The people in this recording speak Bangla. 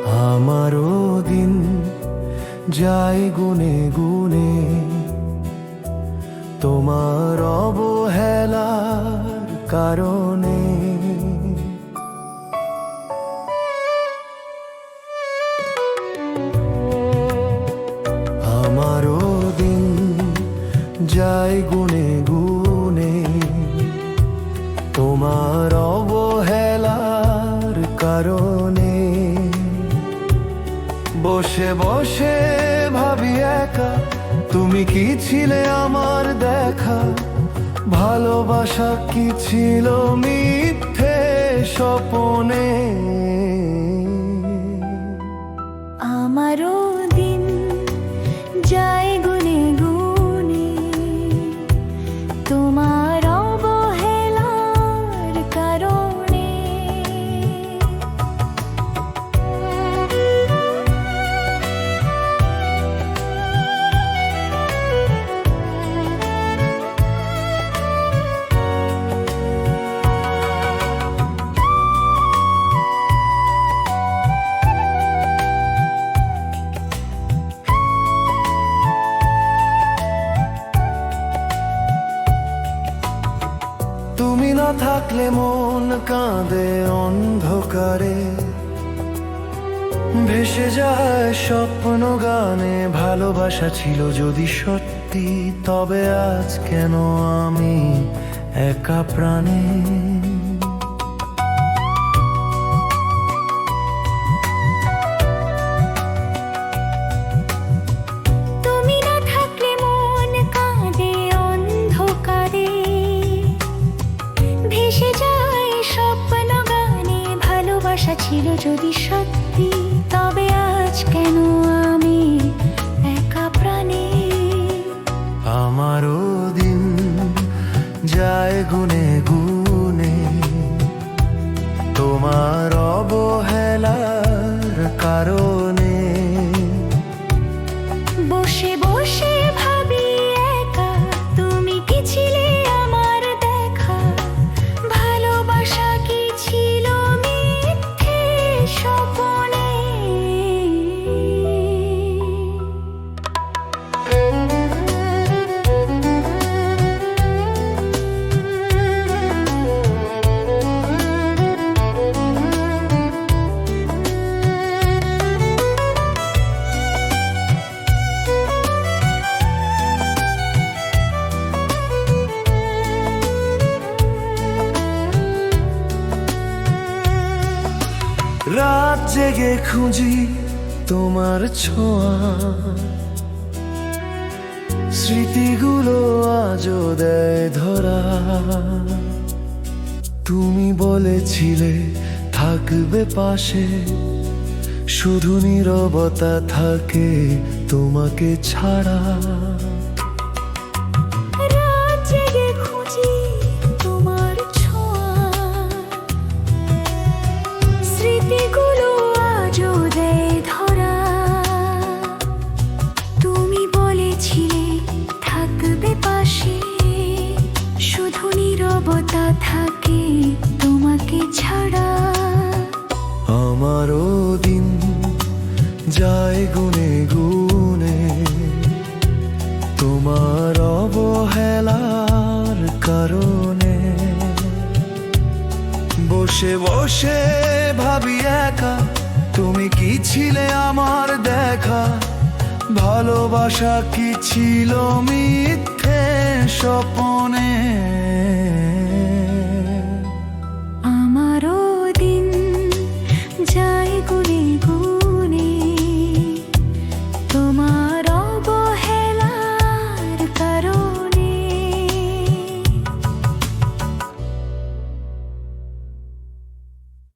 আমারও দিন যায় গুনে গুনে তোমার অবহেলার কারণে। আমারও দিন যায় গুনে গুনে তোমার অবহেলার কারণে। বসে বসে ভাবি একা, তুমি কি ছিলে আমার দেখা, ভালোবাসা কি ছিল মিথ্যে স্বপনে। আমারও দিন যায় গুনে গুনে তোমার অবহেলার কারণে। তুমি না থাকলে মন কাঁদে অন্ধকারে, ভেসে যায় স্বপ্ন গানে। ভালোবাসা ছিল যদি সত্যি, তবে আজ কেন আমি একা প্রাণে। তুমি না থাকলে মন কাঁদে অন্ধকারে, ভেসে যায় স্বপ্ন গানে। ভালোবাসা ছিল যদি সত্যি, তবে আজ কেন আমি একা প্রাণে। আমারও দিন যায় গুনে গুনে তোমার অবহেলার কারণে। বসে বসে ভাবি একা, তুমি কি ছিলে আমার দেখা, ভালোবাসা কি ছিল মিথ্যে স্বপনে। রাত জেগে খুঁজি তোমার ছোঁয়া, স্মৃতিগুলো আজও দেয় ধরা। তুমি বলেছিলে থাকবে পাশে, শুধু নীরবতা থাকে তোমাকে ছাড়া। রাত জেগে খুঁজি তোমার ছোঁয়া, স্মৃতিগুলো আজও দেয় ধরা। তুমি বলেছিলে থাকবে পাশে, শুধু নীরবতা থাকে তোমাকে ছাড়া। আমারও দিন যায় গুনে গুনে তোমার অবহেলার কারণে। বসে বসে ভাবি একা, তুমি কি ছিলে আমার দেখা, ভালোবাসা কি ছিল মিথ্যে স্বপনে। আমারও